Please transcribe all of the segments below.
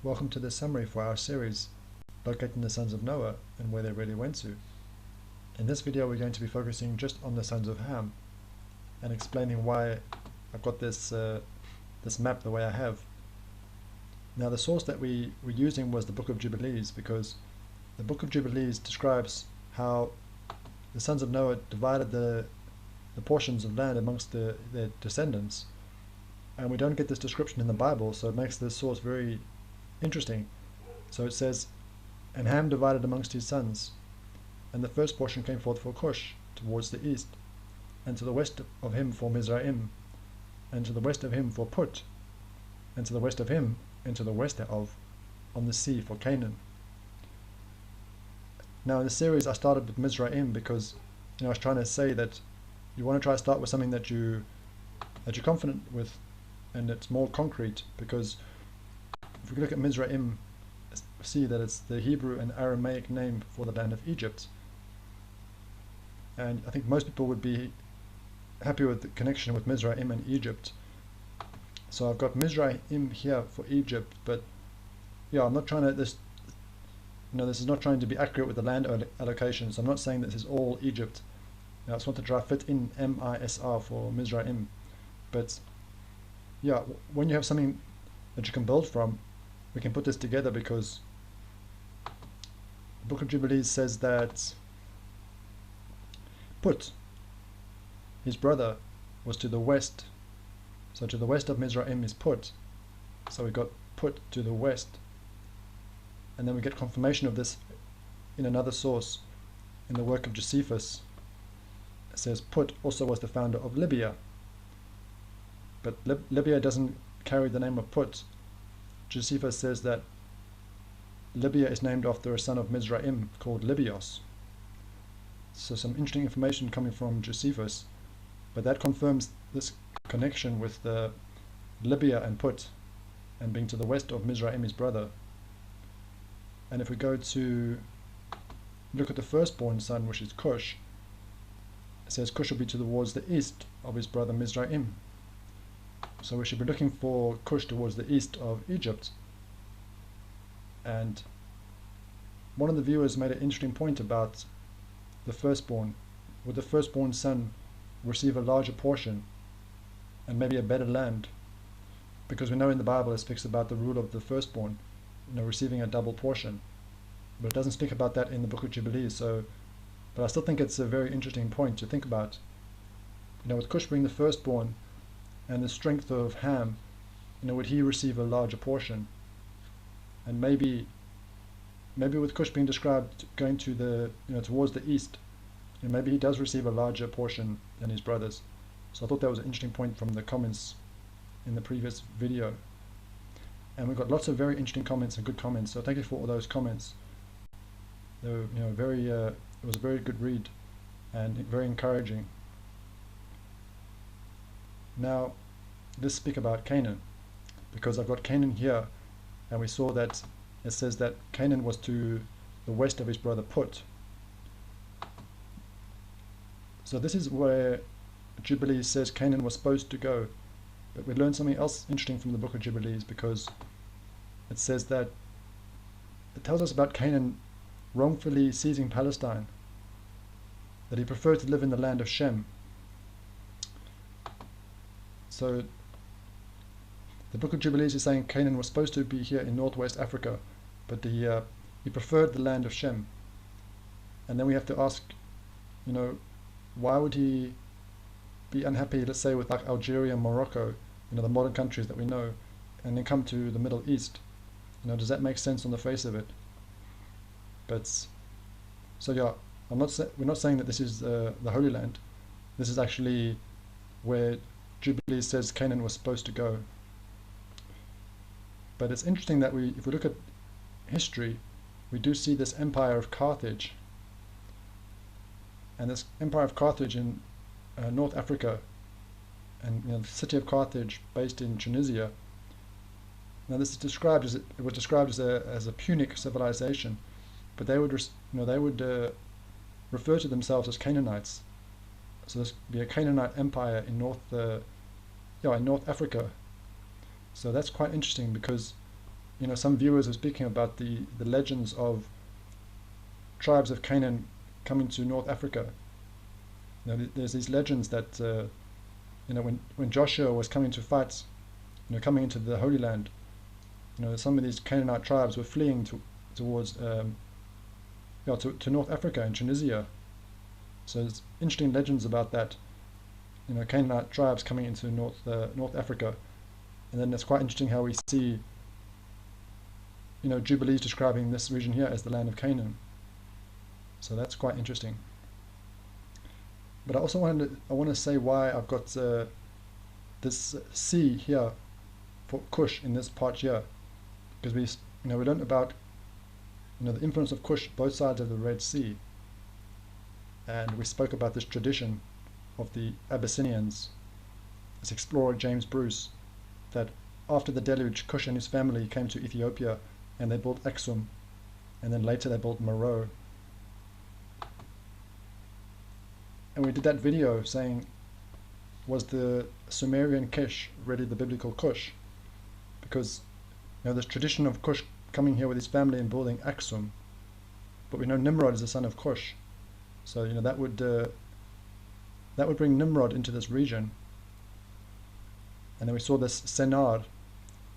Welcome to this summary for our series, Locating the Sons of Noah and Where They Really Went to. In this video we're going to be focusing just on the sons of Ham and explaining why I've got this map the way I have. Now the source that we were using was the Book of Jubilees, because the Book of Jubilees describes how the sons of Noah divided the portions of land amongst their descendants, and we don't get this description in the Bible, so it makes this source very interesting. So it says, "And Ham divided amongst his sons, and the first portion came forth for Cush towards the east, and to the west of him for Mizraim, and to the west of him for Put, and to the west of him, and to the west thereof, on the sea for Canaan." Now in the series I started with Mizraim because I was trying to say that you want to try to start with something that you're confident with and it's more concrete, because if we look at Mizraim, see that it's the Hebrew and Aramaic name for the land of Egypt, and I think most people would be happy with the connection with Mizraim and Egypt. So I've got Mizraim here for Egypt, but yeah, I'm not trying to this is not trying to be accurate with the land allocation, so I'm not saying this is all Egypt. I just want to try to fit in MISR for Mizraim. But yeah, when you have something that you can build from, we can put this together, because the Book of Jubilees says that Put, his brother, was to the west. So to the west of Mizraim is Put. So we got Put to the west. And then we get confirmation of this in another source, in the work of Josephus. It says Put also was the founder of Libya. But Libya doesn't carry the name of Put. Josephus says that Libya is named after a son of Mizraim called Libios. So some interesting information coming from Josephus, but that confirms this connection with Libya and Put, and being to the west of Mizraim, his brother. And if we go to look at the firstborn son, which is Cush, it says Cush will be towards the east of his brother Mizraim. So we should be looking for Cush towards the east of Egypt. And one of the viewers made an interesting point about the firstborn. Would the firstborn son receive a larger portion and maybe a better land? Because we know in the Bible it speaks about the rule of the firstborn, receiving a double portion. But it doesn't speak about that in the Book of Jubilees. But I still think it's a very interesting point to think about. With Cush being the firstborn, and the strength of Ham, would he receive a larger portion? And maybe with Cush being described going to the towards the east, maybe he does receive a larger portion than his brothers. So I thought that was an interesting point from the comments in the previous video. And we got lots of very interesting comments and good comments. So thank you for all those comments. They were it was a very good read and very encouraging. Now, let's speak about Canaan, because I've got Canaan here, and we saw that it says that Canaan was to the west of his brother Put. So this is where Jubilees says Canaan was supposed to go. But we learned something else interesting from the Book of Jubilees, because it says that it tells us about Canaan wrongfully seizing Palestine, that he preferred to live in the land of Shem. So the Book of Jubilees is saying Canaan was supposed to be here in northwest Africa, but he preferred the land of Shem. And then we have to ask, why would he be unhappy, let's say, with like Algeria and Morocco, the modern countries that we know, and then come to the Middle East? Does that make sense on the face of it? But so yeah, we're not saying that this is the Holy Land. This is actually where Jubilees says Canaan was supposed to go. But it's interesting that if we look at history, we do see this empire of Carthage. And this empire of Carthage in North Africa, and the city of Carthage based in Tunisia. Now this is described as it was described as a Punic civilization, but they would refer to themselves as Canaanites. So this would be a Canaanite empire in North Africa. So that's quite interesting, because some viewers are speaking about the legends of tribes of Canaan coming to North Africa. There's these legends that when Joshua was coming to fight, coming into the Holy Land, some of these Canaanite tribes were fleeing towards to North Africa and Tunisia. So there's interesting legends about that, Canaanite tribes coming into North Africa. And then it's quite interesting how we see Jubilees describing this region here as the land of Canaan. So that's quite interesting. But I also want to say why I've got this C here for Cush in this part here, because we learned about the influence of Cush both sides of the Red Sea, and we spoke about this tradition of the Abyssinians, this explorer James Bruce, that after the deluge, Cush and his family came to Ethiopia and they built Aksum, and then later they built Meroe. And we did that video saying, was the Sumerian Kesh really the biblical Cush? Because this tradition of Cush coming here with his family and building Aksum, but we know Nimrod is the son of Cush, so that would bring Nimrod into this region. And then we saw this Sennaar,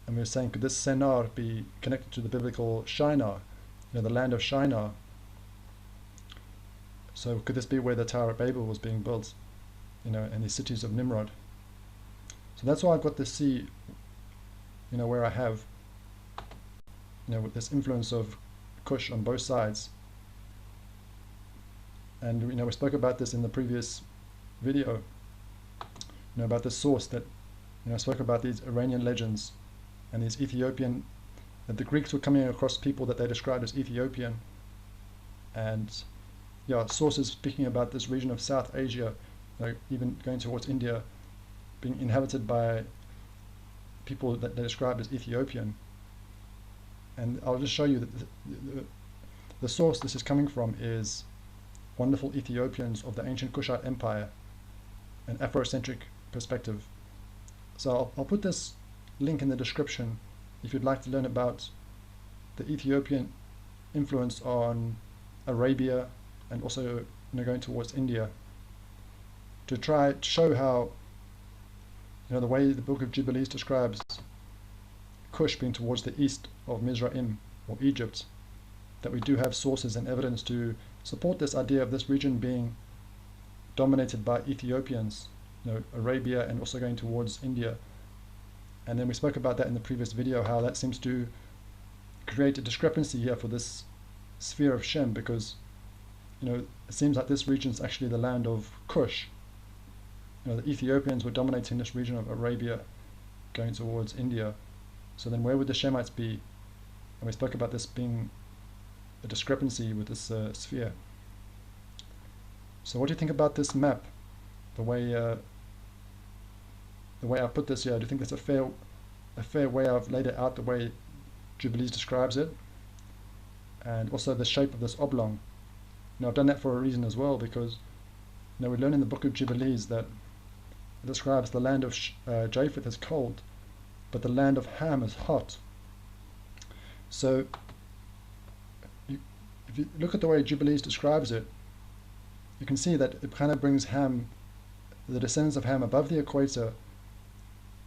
and we were saying, could this Sennaar be connected to the biblical Shinar, the land of Shinar? So could this be where the Tower of Babel was being built, and the cities of Nimrod? So that's why I've got the C, where I have, with this influence of Cush on both sides. And we spoke about this in the previous video, about the source that, I spoke about these Iranian legends and these Ethiopian, that the Greeks were coming across people that they described as Ethiopian, and sources speaking about this region of South Asia, even going towards India, being inhabited by people that they described as Ethiopian. And I'll just show you that the source this is coming from is Wonderful Ethiopians of the Ancient Kushite Empire, an Afrocentric perspective. So I'll put this link in the description if you'd like to learn about the Ethiopian influence on Arabia and also going towards India, to try to show how the way the Book of Jubilees describes Cush being towards the east of Mizraim or Egypt, that we do have sources and evidence to support this idea of this region being dominated by Ethiopians, Arabia, and also going towards India. And then we spoke about that in the previous video, how that seems to create a discrepancy here for this sphere of Shem, because it seems like this region is actually the land of Cush. The Ethiopians were dominating this region of Arabia, going towards India. So then where would the Shemites be? And we spoke about this being a discrepancy with this sphere. So what do you think about this map? The way I put this here, do you think that's a fair way I've laid it out, the way Jubilees describes it? And also the shape of this oblong. I've done that for a reason as well, because we learn in the Book of Jubilees that it describes the land of Japheth as cold, but the land of Ham is hot. So if you look at the way Jubilees describes it, you can see that it kind of brings Ham, the descendants of Ham, above the equator,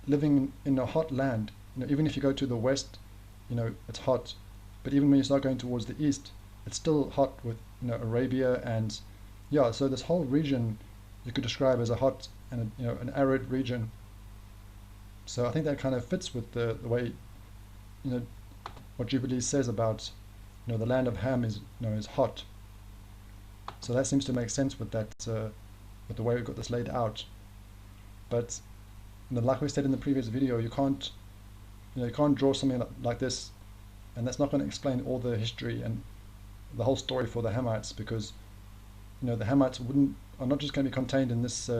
living in a hot land. Even if you go to the west, it's hot, but even when you start going towards the east, it's still hot with Arabia, and so this whole region you could describe as a hot and an arid region. So I think that kind of fits with the way what Jubilees says about the land of Ham is is hot. So that seems to make sense with that with the way we've got this laid out. But like we said in the previous video, you can't draw something like this, and that's not going to explain all the history and the whole story for the Hamites, because the Hamites are not just going to be contained in this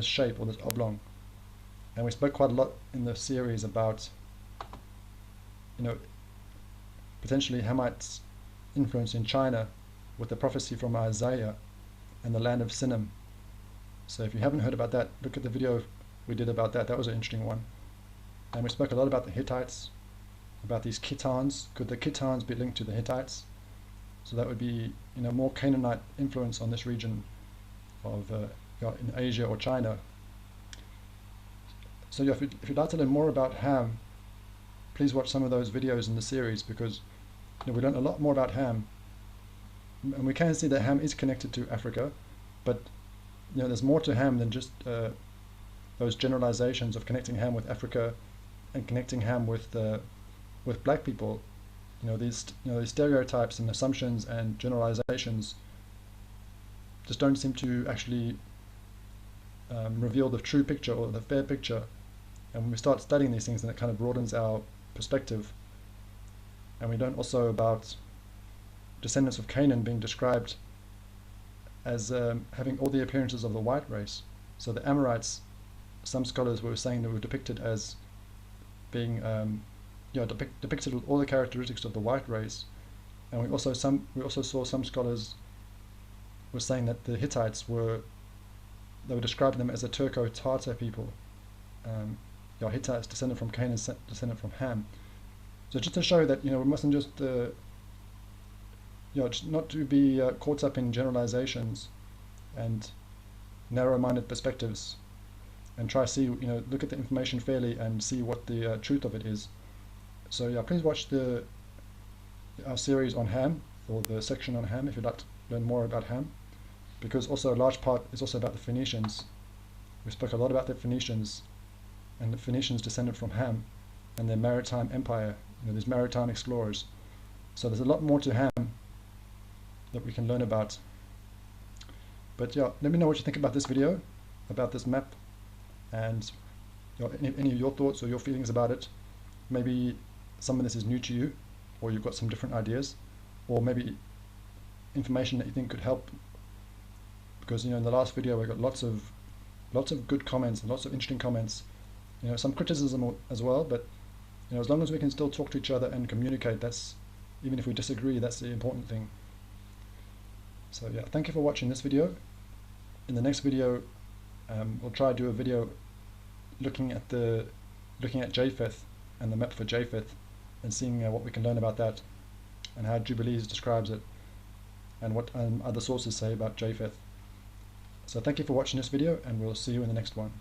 shape or this oblong. And we spoke quite a lot in the series about potentially Hamites' influence in China with the prophecy from Isaiah and the land of Sinim. So if you haven't heard about that, look at the video we did about that. That was an interesting one. And we spoke a lot about the Hittites, about these Khitans. Could the Khitans be linked to the Hittites? So that would be, more Canaanite influence on this region of in Asia or China. So if you'd like to learn more about Ham, please watch some of those videos in the series, because we learn a lot more about Ham, and we can see that Ham is connected to Africa, but there's more to Ham than just those generalizations of connecting Ham with Africa and connecting Ham with black people. These stereotypes and assumptions and generalizations just don't seem to actually reveal the true picture or the fair picture. And when we start studying these things, then it kind of broadens our perspective. And we learn also about descendants of Canaan being described as having all the appearances of the white race. So the Amorites, some scholars were saying they were depicted as being depicted with all the characteristics of the white race. And we also saw some scholars were saying that the Hittites they were describing them as a Turco-Tartar people. Hittites descended from Canaan, descended from Ham. So just to show that we mustn't just not to be caught up in generalizations and narrow-minded perspectives, and try to see look at the information fairly and see what the truth of it is. So please watch our series on Ham, or the section on Ham, if you'd like to learn more about Ham, because also a large part is also about the Phoenicians. We spoke a lot about the Phoenicians, and the Phoenicians descended from Ham and their maritime empire, these maritime explorers. So there's a lot more to Ham that we can learn about. But let me know what you think about this video, about this map, and any of your thoughts or your feelings about it. Maybe some of this is new to you, or you've got some different ideas, or maybe information that you think could help, because in the last video we got lots of good comments and lots of interesting comments, some criticism as well, but as long as we can still talk to each other and communicate, that's, even if we disagree, that's the important thing. So thank you for watching this video. In the next video we'll try to do a video looking at Japheth and the map for Japheth, and seeing what we can learn about that, and how Jubilees describes it, and what other sources say about Japheth. So thank you for watching this video, and we'll see you in the next one.